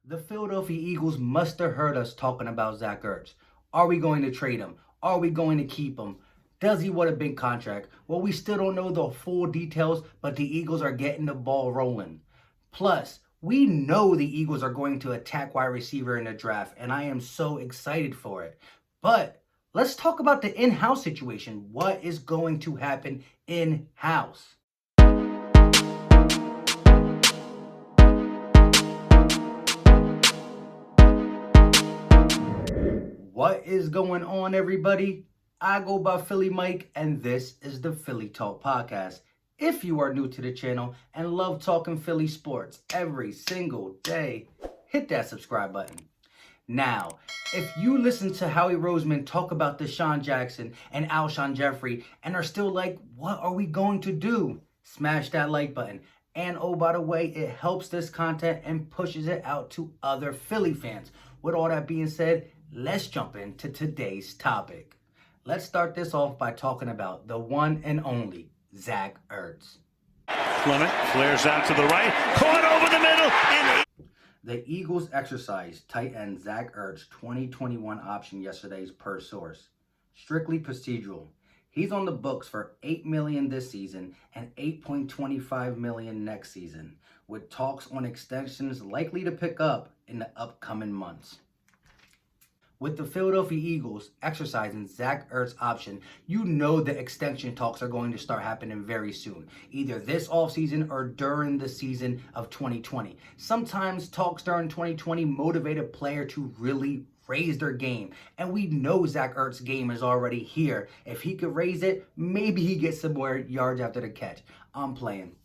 The Philadelphia Eagles must have heard us talking about Zach Ertz. Are we going to trade him? Are we going to keep him? Does he want a big contract? Well, we still don't know the full details, but the Eagles are getting the ball rolling. Plus, we know the Eagles are going to attack wide receiver in the draft, and I am so excited for it. But let's talk about the in-house situation. What is going to happen in-house? What is going on, everybody? I go by Philly Mike, and this is the Philly Talk Podcast. If you are new to the channel and love talking Philly sports every single day, hit that subscribe button. Now, if you listen to Howie Roseman talk about DeSean Jackson and Alshon Jeffery and are still like, what are we going to do? Smash that like button. And oh, by the way, it helps this content and pushes it out to other Philly fans. With all that being said, let's jump into today's topic. Let's start this off by talking about the one and only Zach Ertz. Clement flares out to the right, caught over the middle, and the Eagles exercised tight end Zach Ertz 2021 option yesterday per source. Strictly procedural. He's on the books for $8 million this season and $8.25 million next season, with talks on extensions likely to pick up in the upcoming months. With the Philadelphia Eagles exercising Zach Ertz option, you know the extension talks are going to start happening very soon, either this offseason or during the season of 2020. Sometimes talks during 2020 motivate a player to really raise their game, and we know Zach Ertz's game is already here. If he could raise it, maybe he gets some more yards after the catch. I'm playing.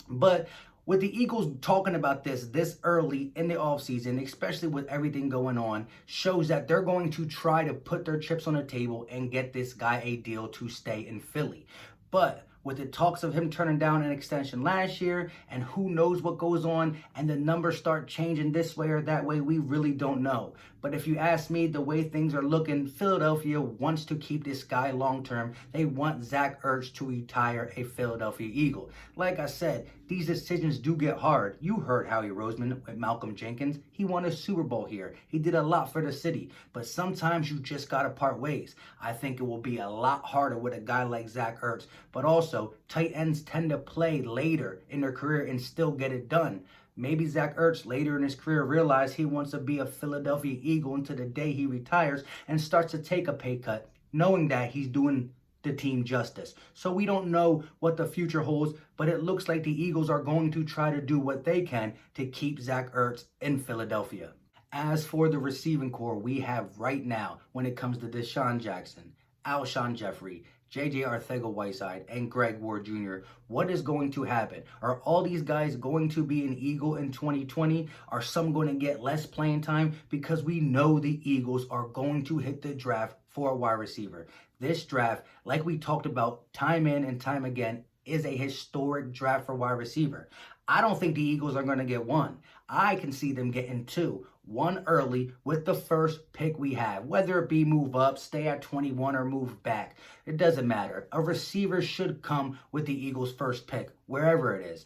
But with the Eagles talking about this early in the offseason, especially with everything going on, shows that they're going to try to put their chips on the table and get this guy a deal to stay in Philly. But with the talks of him turning down an extension last year, and who knows what goes on, and the numbers start changing this way or that way, we really don't know. But if you ask me, the way things are looking, Philadelphia wants to keep this guy long term. They want Zach Ertz to retire a Philadelphia Eagle. Like I said, these decisions do get hard. You heard Howie Roseman with Malcolm Jenkins. He won a Super Bowl here. He did a lot for the city. But sometimes you just got to part ways. I think it will be a lot harder with a guy like Zach Ertz. But also, tight ends tend to play later in their career and still get it done. Maybe Zach Ertz later in his career realized he wants to be a Philadelphia Eagle until the day he retires and starts to take a pay cut, knowing that he's doing the team justice. So we don't know what the future holds, but it looks like the Eagles are going to try to do what they can to keep Zach Ertz in Philadelphia. As for the receiving core we have right now when it comes to DeSean Jackson, Alshon Jeffery, J.J. Arcega-Whiteside, and Greg Ward Jr., what is going to happen? Are all these guys going to be an Eagle in 2020? Are some going to get less playing time? Because we know the Eagles are going to hit the draft for a wide receiver. This draft, like we talked about time in and time again, is a historic draft for wide receiver. I don't think the Eagles are going to get one. I can see them getting two. One early with the first pick we have, whether it be move up, stay at 21, or move back. It doesn't matter. A receiver should come with the Eagles' first pick, wherever it is.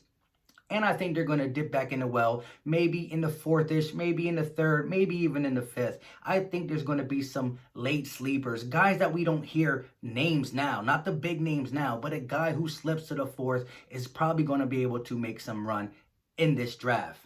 And I think they're going to dip back in the well, maybe in the fourth-ish, maybe in the third, maybe even in the fifth. I think there's going to be some late sleepers, guys that we don't hear names now, not the big names now, but a guy who slips to the fourth is probably going to be able to make some run in this draft.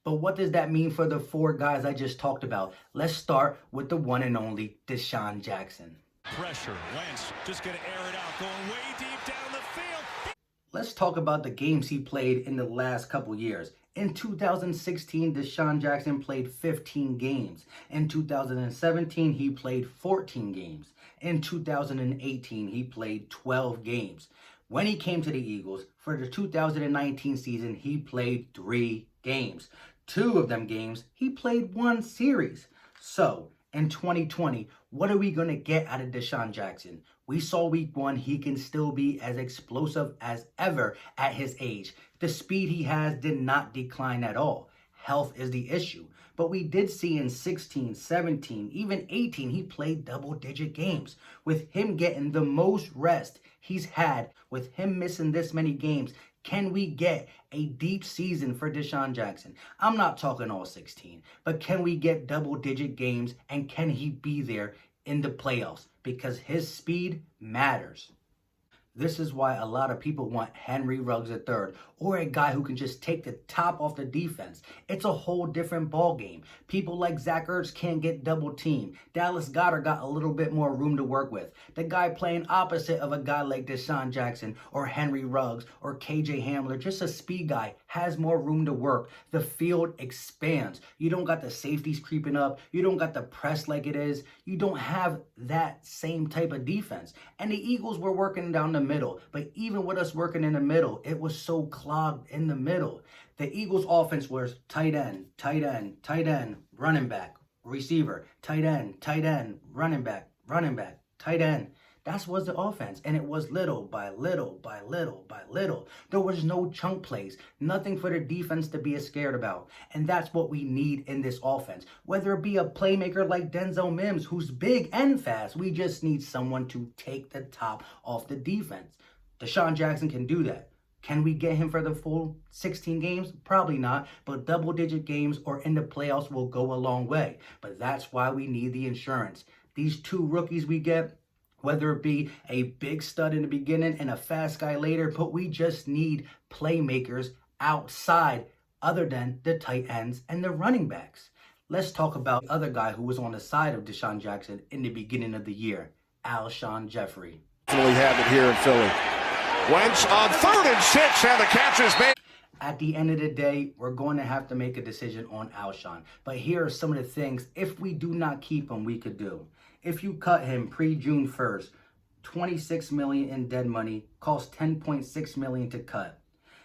But what does that mean for the four guys I just talked about? Let's start with the one and only DeSean Jackson. pressure. Wentz just going to air it out, going way deep down the field. Let's talk about the games he played in the last couple years. In 2016, DeSean Jackson played 15 games. In 2017, he played 14 games. In 2018, he played 12 games. When he came to the Eagles, for the 2019 season, he played 3 games. 2 of them games, he played 1 series. So, in 2020, what are we going to get out of DeSean Jackson? We saw week 1, he can still be as explosive as ever at his age. The speed he has did not decline at all. Health is the issue. But we did see in 16, 17, even 18, he played double-digit games. With him getting the most rest he's had, with him missing this many games, Can we get a deep season for DeSean Jackson? I'm not talking all 16, but can we get double-digit games, and can he be there in the playoffs? Because his speed matters. This is why a lot of people want Henry Ruggs III, or a guy who can just take the top off the defense. It's a whole different ball game. People like Zach Ertz can't get double teamed. Dallas Goedert got a little bit more room to work with. The guy playing opposite of a guy like DeSean Jackson or Henry Ruggs or KJ Hamler, just a speed guy, has more room to work. The field expands. You don't got the safeties creeping up. You don't got the press like it is. You don't have that same type of defense. And the Eagles were working down the middle, but even with us working in the middle, it was so clogged in the middle. The Eagles offense was tight end, tight end, tight end, running back, receiver, tight end, running back, tight end. That was the offense, and it was little by little by little by little. There was no chunk plays, nothing for the defense to be scared about, and that's what we need in this offense. Whether it be a playmaker like Denzel Mims, who's big and fast, we just need someone to take the top off the defense. DeSean Jackson can do that. Can we get him for the full 16 games? Probably not, but double-digit games or in the playoffs will go a long way. But that's why we need the insurance. These two rookies we get, whether it be a big stud in the beginning and a fast guy later, but we just need playmakers outside other than the tight ends and the running backs. Let's talk about the other guy who was on the side of DeSean Jackson in the beginning of the year, Alshon Jeffery. We have it here in Philly. Wentz on 3rd and 6, and the catch is made. At the end of the day, we're going to have to make a decision on Alshon. But here are some of the things, if we do not keep him, we could do. If you cut him pre-June 1st, $26 million in dead money, costs $10.6 million to cut.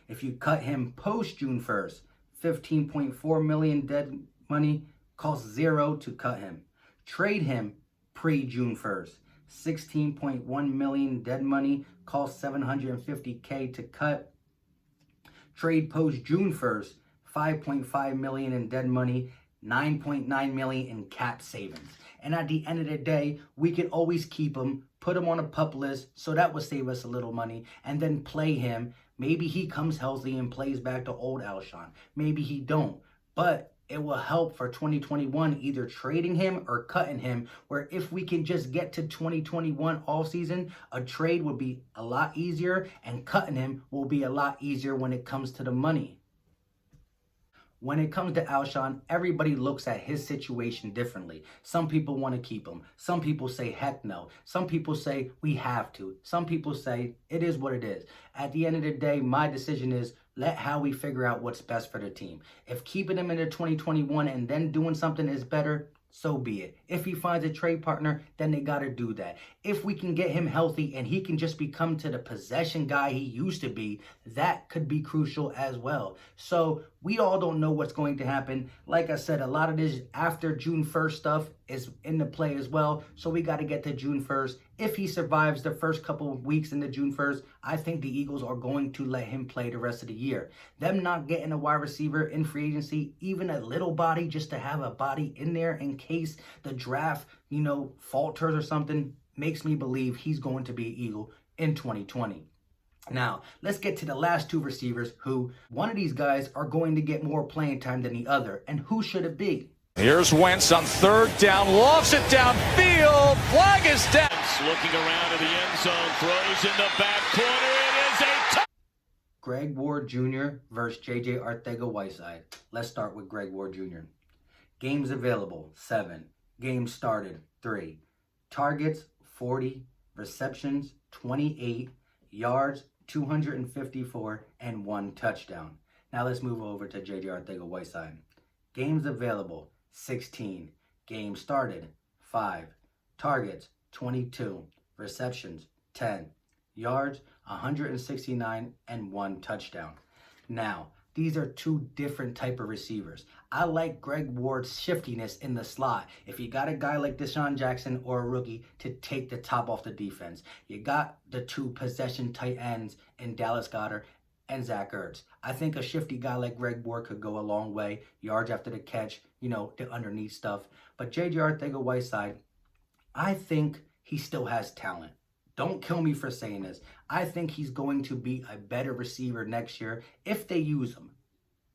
If you cut him post-June 1st, $15.4 million dead money, costs $0 to cut him. Trade him pre-June 1st, $16.1 million dead money, costs $750K to cut. Trade post June 1st, $5.5 million in dead money, $9.9 million in cap savings. And at the end of the day, we can always keep him, put him on a pup list, so that would save us a little money, and then play him. Maybe he comes healthy and plays back to old Alshon. Maybe he don't. But it will help for 2021, either trading him or cutting him, where if we can just get to 2021 all season, a trade would be a lot easier, and cutting him will be a lot easier when it comes to the money. When it comes to Alshon, everybody looks at his situation differently. Some people want to keep him. Some people say, heck no. Some people say, we have to. Some people say, it is what it is. At the end of the day, my decision is, let Howie figure out what's best for the team. If keeping him into 2021 and then doing something is better, so be it. If he finds a trade partner, then they got to do that. If we can get him healthy and he can just become to the possession guy he used to be, that could be crucial as well. So we all don't know what's going to happen. Like I said, a lot of this after June 1st stuff is in the play as well. So we got to get to June 1st. If he survives the first couple of weeks in the June 1st, I think the Eagles are going to let him play the rest of the year. Them not getting a wide receiver in free agency, even a little body, just to have a body in there in case the draft, falters or something, makes me believe he's going to be an Eagle in 2020. Now, let's get to the last two receivers who, one of these guys are going to get more playing time than the other. And who should it be? Here's Wentz on 3rd down, lofts it downfield, flag is down. Looking around to the end zone, throws in the back corner, it is a touchdown. Greg Ward Jr. versus J.J. Arcega-Whiteside. Let's start with Greg Ward Jr. Games available, 7. Games started, 3. Targets, 40. Receptions, 28. Yards, 254, and 1 touchdown. Now let's move over to J.J. Arcega-Whiteside. Games available, 16. Games started, 5. Targets, 22. Receptions, 10. Yards, 169, and 1 touchdown. Now, these are two different type of receivers. I like Greg Ward's shiftiness in the slot. If you got a guy like DeSean Jackson or a rookie to take the top off the defense, you got the two possession tight ends in Dallas Goedert and Zach Ertz. I think a shifty guy like Greg Ward could go a long way. Yards after the catch, the underneath stuff. But J.J. Arcega-Whiteside, I think he still has talent. Don't kill me for saying this. I think he's going to be a better receiver next year if they use him.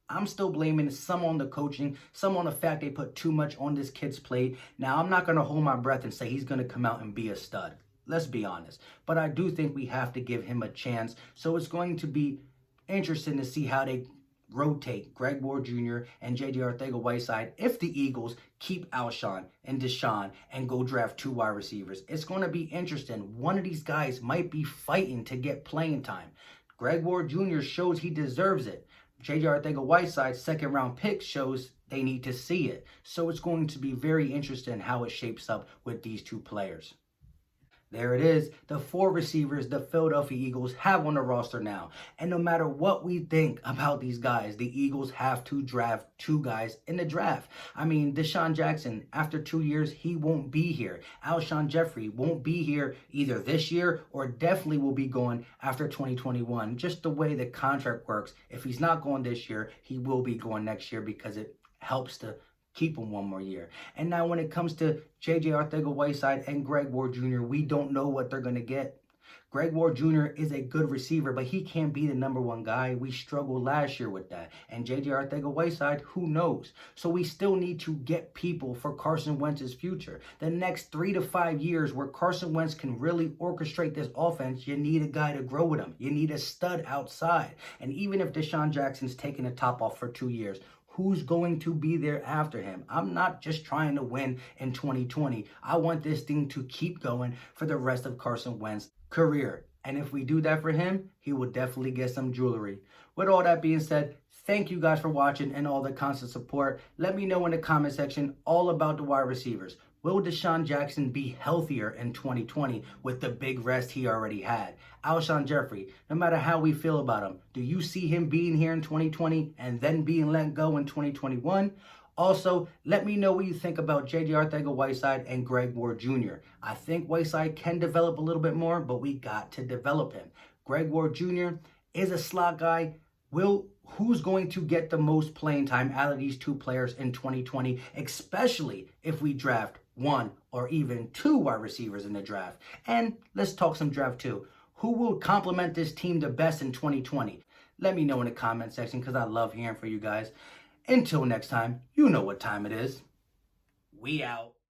I'm still blaming some on the coaching, some on the fact they put too much on this kid's plate. Now, I'm not going to hold my breath and say he's going to come out and be a stud. Let's be honest. But I do think we have to give him a chance. So it's going to be interesting to see how they rotate Greg Ward Jr. and J.J. Arcega-Whiteside if the Eagles keep Alshon and DeSean and go draft 2 wide receivers. It's going to be interesting. One of these guys might be fighting to get playing time. Greg Ward Jr. shows he deserves it. J.J. Arcega-Whiteside's second-round pick shows they need to see it. So it's going to be very interesting how it shapes up with these 2 players. There it is, the 4 receivers the Philadelphia Eagles have on the roster now. And no matter what we think about these guys, the Eagles have to draft 2 guys in the draft. I mean, DeSean Jackson, after 2 years, he won't be here. Alshon Jeffery won't be here either this year or definitely will be going after 2021. Just the way the contract works, if he's not going this year, he will be going next year because it helps to keep him 1 more year. And now when it comes to J.J. Arcega-Whiteside and Greg Ward Jr., we don't know what they're going to get. Greg Ward Jr. is a good receiver, but he can't be the number 1 guy. We struggled last year with that. And J.J. Arcega-Whiteside, who knows? So we still need to get people for Carson Wentz's future. The next 3 to 5 years where Carson Wentz can really orchestrate this offense, you need a guy to grow with him. You need a stud outside. And even if DeSean Jackson's taking the top off for 2 years, who's going to be there after him? I'm not just trying to win in 2020. I want this thing to keep going for the rest of Carson Wentz's career. And if we do that for him, he will definitely get some jewelry. With all that being said, thank you guys for watching and all the constant support. Let me know in the comment section all about the wide receivers. Will DeSean Jackson be healthier in 2020 with the big rest he already had? Alshon Jeffery, no matter how we feel about him, do you see him being here in 2020 and then being let go in 2021? Also, let me know what you think about J.J. Arcega-Whiteside and Greg Ward Jr. I think Whiteside can develop a little bit more, but we got to develop him. Greg Ward Jr. is a slot guy. Who's going to get the most playing time out of these 2 players in 2020, especially if we draft 1 or even 2 wide receivers in the draft? And let's talk some draft 2. Who will complement this team the best in 2020? Let me know in the comment section because I love hearing from you guys. Until next time, you know what time it is. We out.